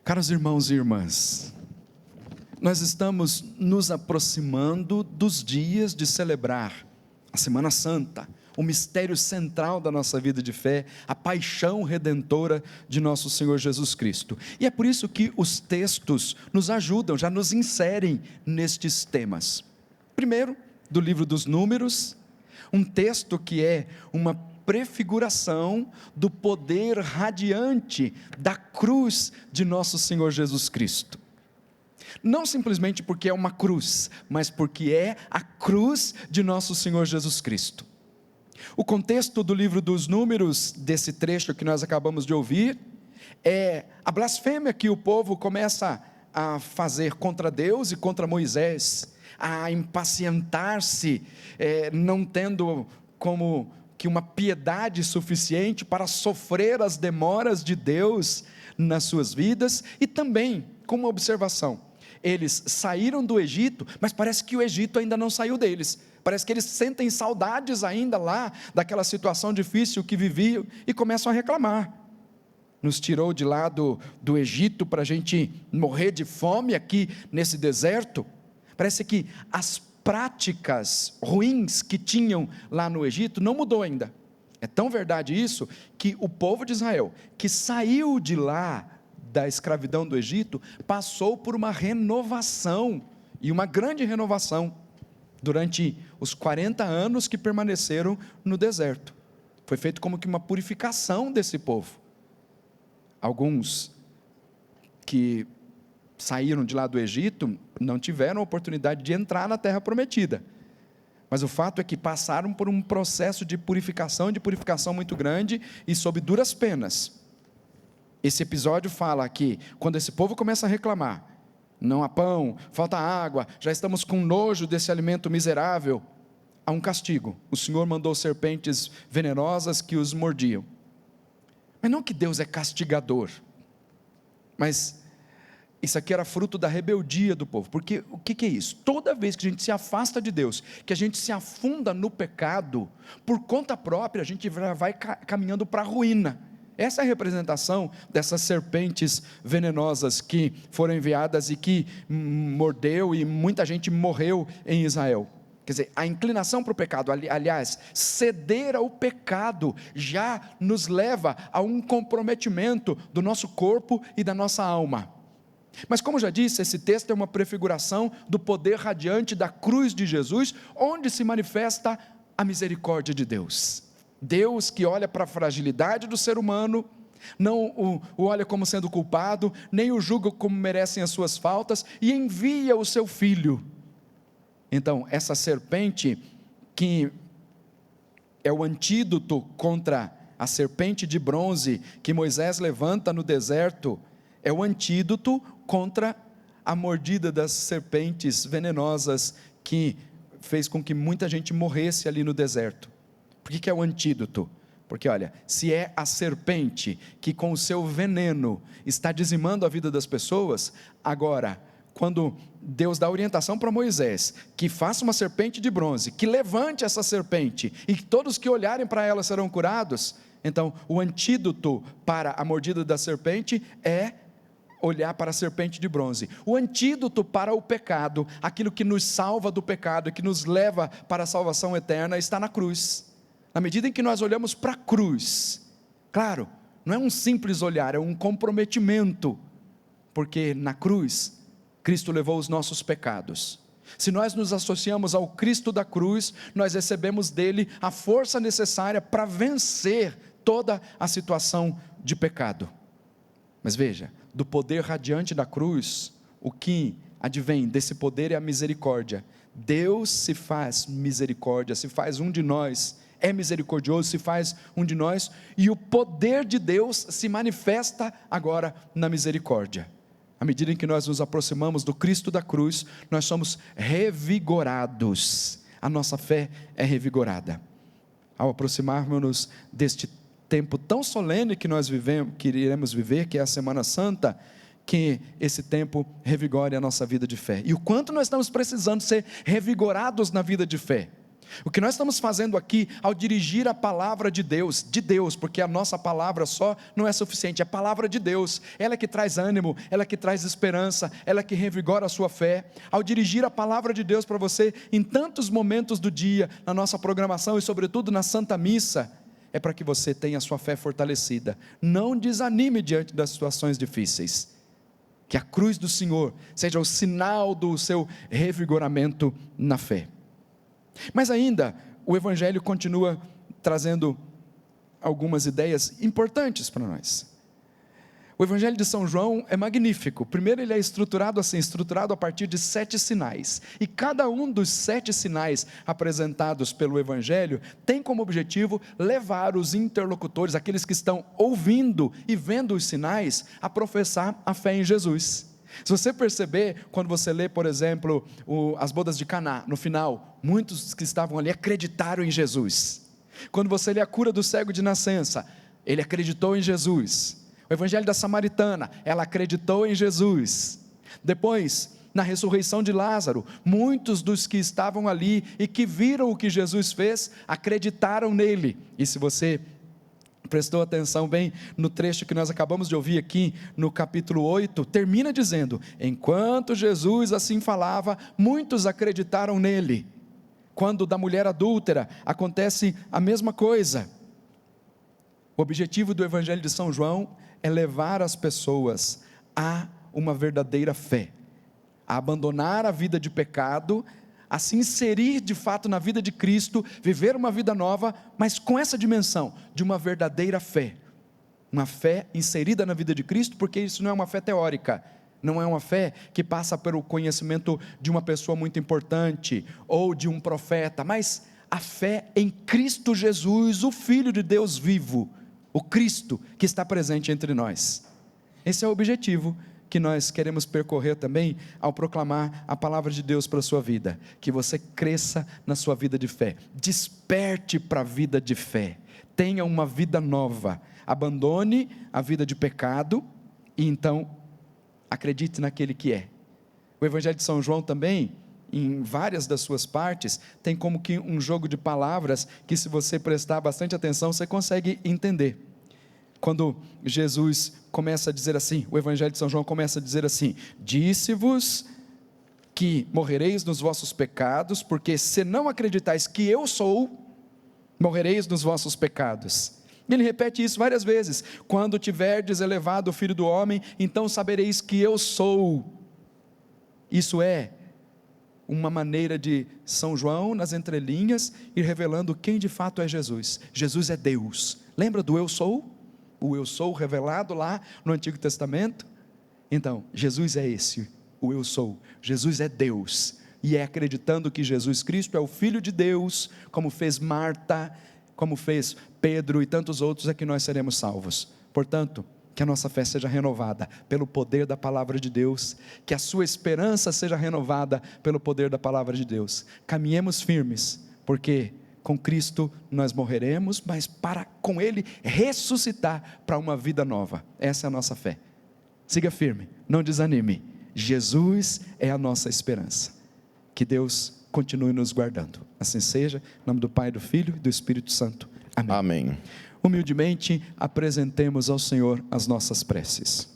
Caros irmãos e irmãs, nós estamos nos aproximando dos dias de celebrar a Semana Santa, o mistério central da nossa vida de fé, a paixão redentora de nosso Senhor Jesus Cristo. E é por isso que os textos nos ajudam, já nos inserem nestes temas. Primeiro, do livro dos Números, um texto que é uma prefiguração do poder radiante da cruz de nosso Senhor Jesus Cristo. Não simplesmente porque é uma cruz, mas porque é a cruz de nosso Senhor Jesus Cristo. O contexto do livro dos Números, desse trecho que nós acabamos de ouvir, é a blasfêmia que o povo começa a fazer contra Deus e contra Moisés, a impacientar-se, não tendo como que uma piedade suficiente para sofrer as demoras de Deus nas suas vidas. E também, com uma observação, eles saíram do Egito, mas parece que o Egito ainda não saiu deles, parece que eles sentem saudades ainda lá, daquela situação difícil que viviam, e começam a reclamar. Nos tirou de lá do Egito para a gente morrer de fome aqui nesse deserto. Parece que as práticas ruins que tinham lá no Egito não mudou ainda. É tão verdade isso, que o povo de Israel, que saiu de lá da escravidão do Egito, passou por uma renovação, e uma grande renovação, durante os 40 anos que permaneceram no deserto. Foi feito como que uma purificação desse povo. Alguns que saíram de lá do Egito não tiveram a oportunidade de entrar na terra prometida, mas o fato é que passaram por um processo de purificação muito grande, e sob duras penas. Esse episódio fala que quando esse povo começa a reclamar, não há pão, falta água, já estamos com nojo desse alimento miserável, há um castigo. O Senhor mandou serpentes venenosas que os mordiam. Mas não que Deus é castigador, mas isso aqui era fruto da rebeldia do povo. Porque o que é isso? Toda vez que a gente se afasta de Deus, que a gente se afunda no pecado, por conta própria, a gente vai caminhando para a ruína. Essa é a representação dessas serpentes venenosas que foram enviadas e que mordeu, e muita gente morreu em Israel. Quer dizer, a inclinação para o pecado, aliás, ceder ao pecado, já nos leva a um comprometimento do nosso corpo e da nossa alma. Mas como já disse, esse texto é uma prefiguração do poder radiante da cruz de Jesus, onde se manifesta a misericórdia de Deus. Deus que olha para a fragilidade do ser humano, não o olha como sendo culpado, nem o julga como merecem as suas faltas, e envia o seu Filho. Então, essa serpente, que é o antídoto contra a serpente de bronze que Moisés levanta no deserto, é o antídoto contra a mordida das serpentes venenosas que fez com que muita gente morresse ali no deserto. Por que é o antídoto? Porque olha, se é a serpente que com o seu veneno está dizimando a vida das pessoas, agora, quando Deus dá orientação para Moisés, que faça uma serpente de bronze, que levante essa serpente, e que todos que olharem para ela serão curados, então o antídoto para a mordida da serpente é olhar para a serpente de bronze. O antídoto para o pecado, aquilo que nos salva do pecado, que nos leva para a salvação eterna, está na cruz. Na medida em que nós olhamos para a cruz, claro, não é um simples olhar, é um comprometimento, porque na cruz, Cristo levou os nossos pecados. Se nós nos associamos ao Cristo da cruz, nós recebemos dele a força necessária para vencer toda a situação de pecado. Mas veja, do poder radiante da cruz, o que advém desse poder é a misericórdia. Deus se faz misericórdia, se faz um de nós, é misericordioso, se faz um de nós, e o poder de Deus se manifesta agora na misericórdia. À medida em que nós nos aproximamos do Cristo da cruz, nós somos revigorados, a nossa fé é revigorada. Ao aproximarmos-nos deste tempo tão solene que nós vivemos, que iremos viver, que é a Semana Santa, que esse tempo revigore a nossa vida de fé. E o quanto nós estamos precisando ser revigorados na vida de fé. O que nós estamos fazendo aqui, ao dirigir a palavra de Deus, porque a nossa palavra só não é suficiente, é a palavra de Deus, ela é que traz ânimo, ela é que traz esperança, ela é que revigora a sua fé. Ao dirigir a palavra de Deus para você, em tantos momentos do dia, na nossa programação e sobretudo na Santa Missa, é para que você tenha a sua fé fortalecida. Não desanime diante das situações difíceis. Que a cruz do Senhor seja o sinal do seu revigoramento na fé. Mas ainda, o Evangelho continua trazendo algumas ideias importantes para nós. O Evangelho de São João é magnífico. Primeiro, ele é estruturado a partir de 7 sinais. E cada um dos 7 sinais apresentados pelo Evangelho tem como objetivo levar os interlocutores, aqueles que estão ouvindo e vendo os sinais, a professar a fé em Jesus. Se você perceber, quando você lê, por exemplo, as bodas de Caná, no final, muitos que estavam ali acreditaram em Jesus. Quando você lê a cura do cego de nascença, ele acreditou em Jesus. O Evangelho da Samaritana, ela acreditou em Jesus. Depois, na ressurreição de Lázaro, muitos dos que estavam ali e que viram o que Jesus fez, acreditaram nele. E se você prestou atenção bem no trecho que nós acabamos de ouvir aqui, no capítulo 8, termina dizendo: enquanto Jesus assim falava, muitos acreditaram nele. Quando da mulher adúltera, acontece a mesma coisa. O objetivo do Evangelho de São João é levar as pessoas a uma verdadeira fé, a abandonar a vida de pecado, a se inserir de fato na vida de Cristo, viver uma vida nova, mas com essa dimensão de uma verdadeira fé, uma fé inserida na vida de Cristo, porque isso não é uma fé teórica, não é uma fé que passa pelo conhecimento de uma pessoa muito importante, ou de um profeta, mas a fé em Cristo Jesus, o Filho de Deus vivo, o Cristo que está presente entre nós. Esse é o objetivo que nós queremos percorrer também ao proclamar a palavra de Deus para a sua vida, que você cresça na sua vida de fé, desperte para a vida de fé, tenha uma vida nova, abandone a vida de pecado e então acredite naquele que é. O Evangelho de São João também, em várias das suas partes, tem como que um jogo de palavras que, se você prestar bastante atenção, você consegue entender. Quando Jesus começa a dizer assim, o Evangelho de São João começa a dizer assim: disse-vos que morrereis nos vossos pecados, porque se não acreditais que eu sou, morrereis nos vossos pecados. Ele repete isso várias vezes: quando tiverdes elevado o Filho do Homem, então sabereis que eu sou. Isso é uma maneira de São João, nas entrelinhas, ir revelando quem de fato é Jesus. Jesus é Deus. Lembra do eu sou? O eu sou revelado lá no Antigo Testamento? Então, Jesus é esse, o eu sou. Jesus é Deus, e é acreditando que Jesus Cristo é o Filho de Deus, como fez Marta, como fez Pedro e tantos outros, é que nós seremos salvos. Portanto, que a nossa fé seja renovada pelo poder da palavra de Deus, que a sua esperança seja renovada pelo poder da palavra de Deus. Caminhemos firmes, porque com Cristo nós morreremos, mas para com Ele ressuscitar para uma vida nova. Essa é a nossa fé. Siga firme, não desanime. Jesus é a nossa esperança. Que Deus continue nos guardando. Assim seja, em nome do Pai, do Filho e do Espírito Santo. Amém. Amém. Humildemente apresentemos ao Senhor as nossas preces.